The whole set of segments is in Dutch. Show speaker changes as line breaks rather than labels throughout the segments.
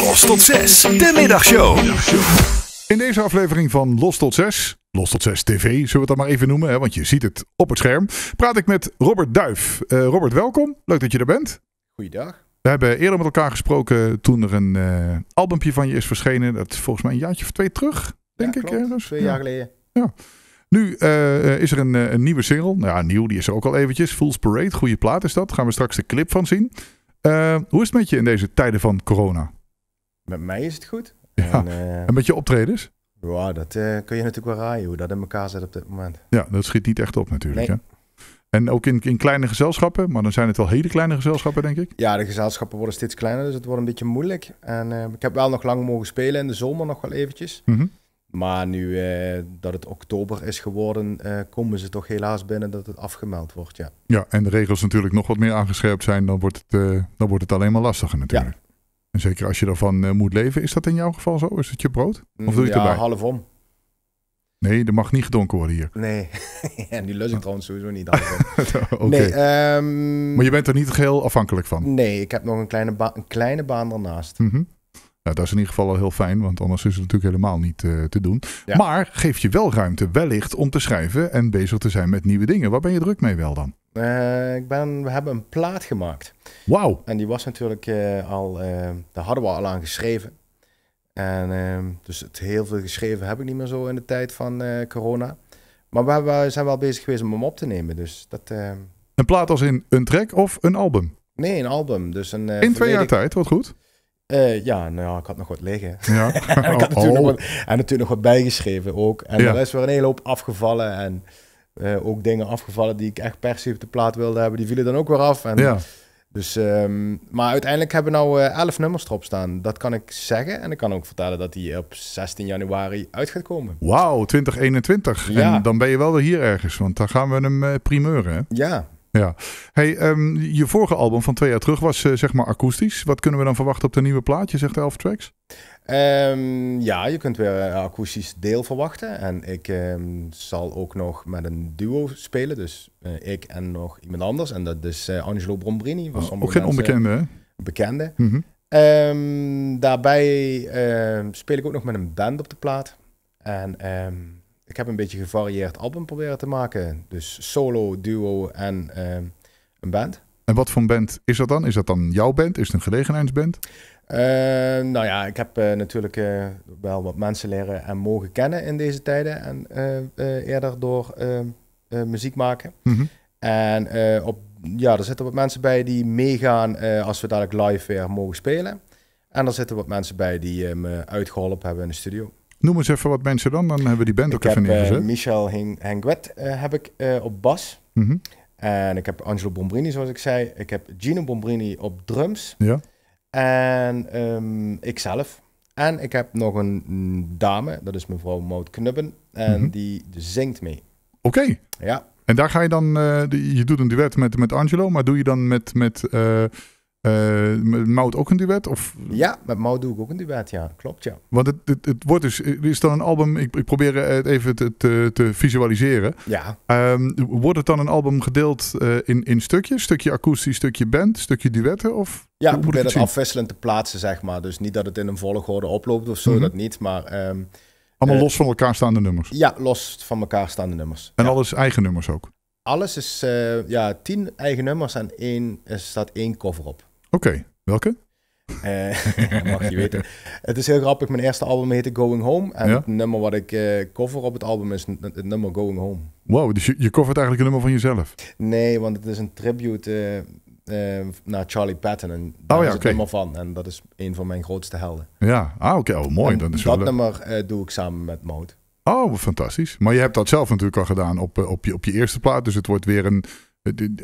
Los tot 6, de middagshow.
In deze aflevering van Los tot 6 TV, zullen we het dan maar even noemen, hè, want je ziet het op het scherm, praat ik met Robert Duif. Robert, welkom. Leuk dat je er bent.
Goeiedag.
We hebben eerder met elkaar gesproken toen er een albumpje van je is verschenen. Dat is volgens mij een jaartje of 2 terug, denk ik.
Klopt.
Dus,
2 jaar geleden.
Ja. Nu is er een nieuwe single. Nou ja, nieuw, die is er ook al eventjes. Fool's Parade, goede plaat is dat. Daar gaan we straks de clip van zien. Hoe is het met je in deze tijden van corona?
Met mij is het goed.
Ja. En met je optredens?
Ja, dat kun je natuurlijk wel raaien hoe dat in elkaar zit op dit moment.
Ja, dat schiet niet echt op natuurlijk.
Nee.
Hè? En ook in kleine gezelschappen, maar dan zijn het wel hele kleine gezelschappen, denk ik.
Ja, de gezelschappen worden steeds kleiner, dus het wordt een beetje moeilijk. En ik heb wel nog lang mogen spelen in de zomer nog wel eventjes.
Mm-hmm.
Maar nu dat het oktober is geworden, komen ze toch helaas binnen dat het afgemeld wordt, ja.
Ja, en de regels natuurlijk nog wat meer aangescherpt zijn, dan wordt het alleen maar lastiger natuurlijk. Ja. En zeker als je daarvan moet leven, is dat in jouw geval zo? Is het je brood? Of doe je het erbij?
Half om.
Nee, er mag niet gedronken worden hier.
Nee, en die lus ik trouwens sowieso niet.
Okay.
Nee,
maar je bent er niet geheel afhankelijk van?
Nee, ik heb nog een kleine baan ernaast.
Mm-hmm. Ja, dat is in ieder geval al heel fijn, want anders is het natuurlijk helemaal niet te doen. Ja. Maar geeft je wel ruimte wellicht om te schrijven en bezig te zijn met nieuwe dingen. Waar ben je druk mee wel dan?
We hebben een plaat gemaakt.
Wauw.
En die was natuurlijk daar hadden we al aan geschreven. En dus het heel veel geschreven heb ik niet meer zo in de tijd van corona. Maar we zijn wel bezig geweest om hem op te nemen. Dus dat,
Een plaat als in een track of een album?
Nee, een album. Dus
in 2 jaar tijd, wat goed.
Ja, nou ja, ik had nog wat liggen.
Ja.
Ik had natuurlijk nog wat bijgeschreven ook. En er is weer een hele hoop afgevallen. En ook dingen afgevallen die ik echt per se op de plaat wilde hebben. Die vielen dan ook weer af. En
ja.
Dus, maar uiteindelijk hebben we nou 11 nummers erop staan. Dat kan ik zeggen. En ik kan ook vertellen dat die op 16 januari uit gaat komen.
Wauw, 2021. Ja. En dan ben je wel weer hier ergens. Want dan gaan we hem primeuren, hè?
Ja.
Ja. Hey, je vorige album van 2 jaar terug was zeg maar akoestisch. Wat kunnen we dan verwachten op de nieuwe plaat? Je zegt 11 tracks.
Ja, je kunt weer een akoestisch deel verwachten. En ik zal ook nog met een duo spelen. Dus ik en nog iemand anders. En dat is Angelo Brombrini.
Ook geen onbekende, hè?
Bekende.
Mm-hmm.
Daarbij speel ik ook nog met een band op de plaat. En ik heb een beetje gevarieerd album proberen te maken. Dus solo, duo en een band.
En wat voor een band is dat dan? Is dat dan jouw band? Is het een gelegenheidsband?
Nou ja, ik heb natuurlijk wel wat mensen leren en mogen kennen in deze tijden. En eerder door muziek maken.
Mm-hmm.
En er zitten wat mensen bij die meegaan als we dadelijk live weer mogen spelen. En er zitten wat mensen bij die me uitgeholpen hebben in de studio.
Noem eens even wat mensen dan hebben we die band ook even neergezet.
Ik heb Michel Henguet heb ik op bas.
Mm-hmm.
En ik heb Angelo Bombrini, zoals ik zei. Ik heb Gino Bombrini op drums.
Ja.
En ikzelf. En ik heb nog een dame, dat is mevrouw Maud Knubben. En die zingt mee.
Oké.
Ja.
En daar ga je dan, je doet een duet met Angelo, maar doe je dan met Maud ook een duet? Of?
Ja, met Maud doe ik ook een duet, ja. Klopt, ja.
Want het wordt dus, is dan een album, ik probeer het even te visualiseren.
Ja.
Wordt het dan een album gedeeld in stukjes? Stukje akoestisch, stukje band, stukje duetten? Of
ja, ik probeer het afwisselend te plaatsen, zeg maar. Dus niet dat het in een volgorde oploopt of zo, dat niet. Maar
allemaal los van elkaar staande nummers?
Ja, los van elkaar staande nummers.
En alles eigen nummers ook?
Alles is 10 eigen nummers en staat 1 cover op.
Oké, welke?
Mag je weten. Het is heel grappig. Mijn eerste album heette Going Home. En het nummer wat ik cover op het album is het nummer Going Home.
Wow, dus je covert eigenlijk een nummer van jezelf?
Nee, want het is een tribute naar Charlie Patton. En daar is het nummer van. En dat is een van mijn grootste helden.
Ja, oké. Oh, mooi.
Dat nummer doe ik samen met Maud.
Oh, fantastisch. Maar je hebt dat zelf natuurlijk al gedaan op je eerste plaat. Dus het wordt weer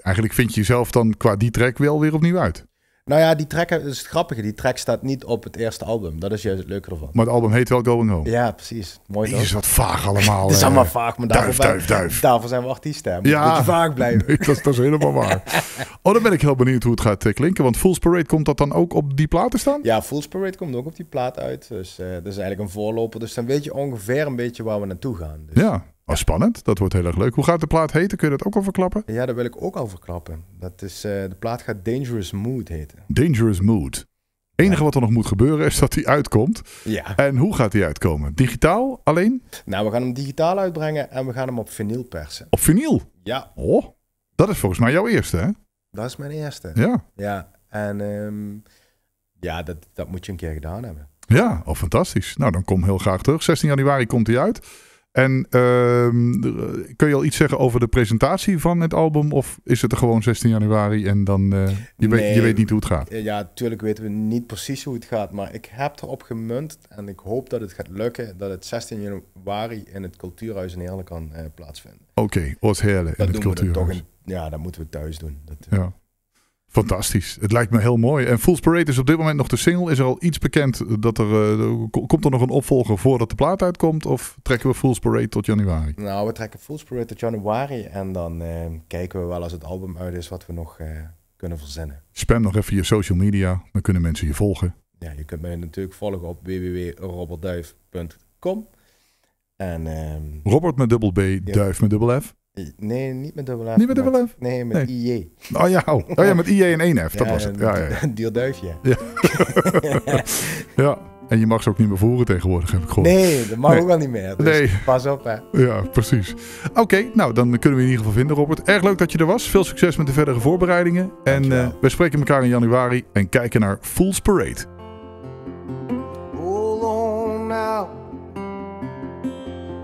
eigenlijk vind je jezelf dan qua die track wel weer opnieuw uit.
Nou ja, die track, dat is het grappige. Die track staat niet op het eerste album. Dat is juist het leuke ervan.
Maar het album heet wel Going Home.
Ja, precies. Mooi toch?
Het is wat vaag allemaal.
Het is allemaal vaag, maar
duif.
Daarvoor zijn we artiesten. Moet
ja,
een beetje vaag blijven.
Nee, dat is helemaal waar. Oh, dan ben ik heel benieuwd hoe het gaat klinken. Want Fool's Parade, komt dat dan ook op die plaat te staan?
Ja, Fool's Parade komt ook op die plaat uit. Dus dat is eigenlijk een voorloper. Dus dan weet je ongeveer een beetje waar we naartoe gaan. Dus,
ja. Oh, spannend. Dat wordt heel erg leuk. Hoe gaat de plaat heten? Kun je dat ook al verklappen?
Ja, dat wil ik ook al verklappen. Dat is, de plaat gaat Dangerous Mood heten.
Dangerous Mood. enige wat er nog moet gebeuren is dat hij uitkomt.
Ja.
En hoe gaat hij uitkomen? Digitaal alleen?
Nou, we gaan hem digitaal uitbrengen en we gaan hem op vinyl persen.
Op vinyl?
Ja.
Oh, dat is volgens mij jouw eerste, hè?
Dat is mijn eerste.
Ja.
Ja, en dat moet je een keer gedaan hebben.
Ja, fantastisch. Nou, dan kom heel graag terug. 16 januari komt hij uit. En kun je al iets zeggen over de presentatie van het album? Of is het er gewoon 16 januari en dan je weet niet hoe het gaat?
Ja, natuurlijk weten we niet precies hoe het gaat. Maar ik heb erop gemunt en ik hoop dat het gaat lukken. Dat het 16 januari in het Cultuurhuis in Heerlen kan plaatsvinden.
Oké, Oostheerlen in het Cultuurhuis.
Dat moeten we thuis doen.
Ja. Fantastisch. Het lijkt me heel mooi. En Fool's Parade is op dit moment nog de single. Is er al iets bekend dat komt er nog een opvolger voordat de plaat uitkomt? Of trekken we Fool's Parade tot januari?
Nou, we trekken Fool's Parade tot januari. En dan kijken we wel als het album uit is wat we nog kunnen verzinnen. Spam
nog even je social media. Dan kunnen mensen je volgen.
Ja, je kunt mij natuurlijk volgen op www.robertduif.com. En
Robert met dubbel B, Duif met dubbel F.
Nee, niet met dubbel F.
Niet met dubbel F?
Nee, met IJ.
Oh ja, met IJ en 1 F, dat was het. Ja.
Duur duifje.
Ja. Ja, en je mag ze ook niet meer voeren tegenwoordig, heb ik gehoord.
Nee, dat mag ook al niet meer. Dus
nee.
Pas op, hè.
Ja, precies. Oké, nou, dan kunnen we in ieder geval vinden, Robert. Erg leuk dat je er was. Veel succes met de verdere voorbereidingen. En we spreken elkaar in januari en kijken naar Fool's Parade.
Hold on now.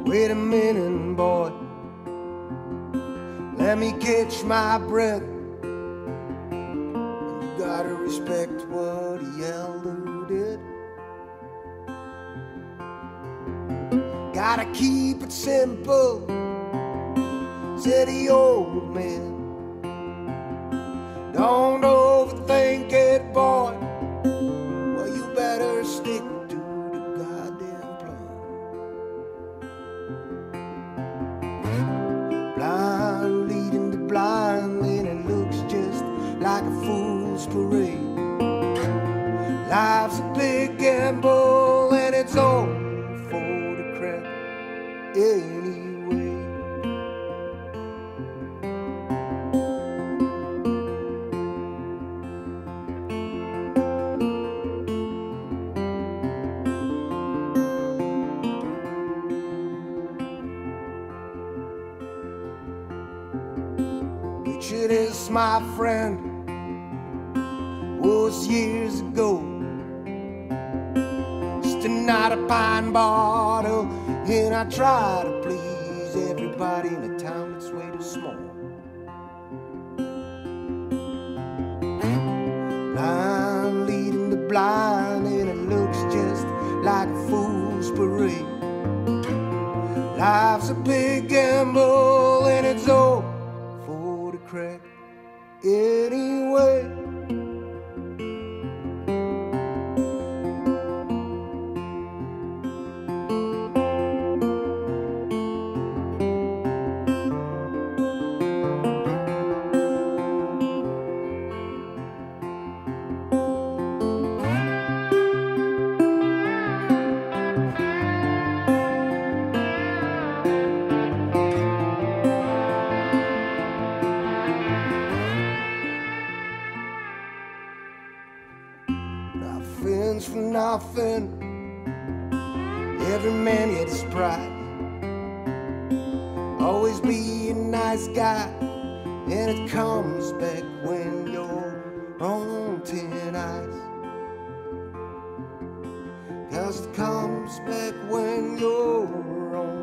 Wait a minute, boy. Let me catch my breath. You gotta respect what the elder did. Gotta keep it simple, said the old man. Don't overthink it, boy. Well, you better stick to the goddamn plan. Blind leading the blind, and it looks just like a fool's parade. Life's a big gamble, and it's all for the crack anyway. Picture this, my friend, was years ago. Sitting at a pine bottle, and I try to please everybody in a town that's way too small. Blind leading the blind, and it looks just like a fool's parade. Life's a big gamble, and it's all for the crack anyway. Nothing's for nothing. Every man gets his pride. Always be a nice guy, and it comes back when you're on thin ice. 'Cause it comes back when you're on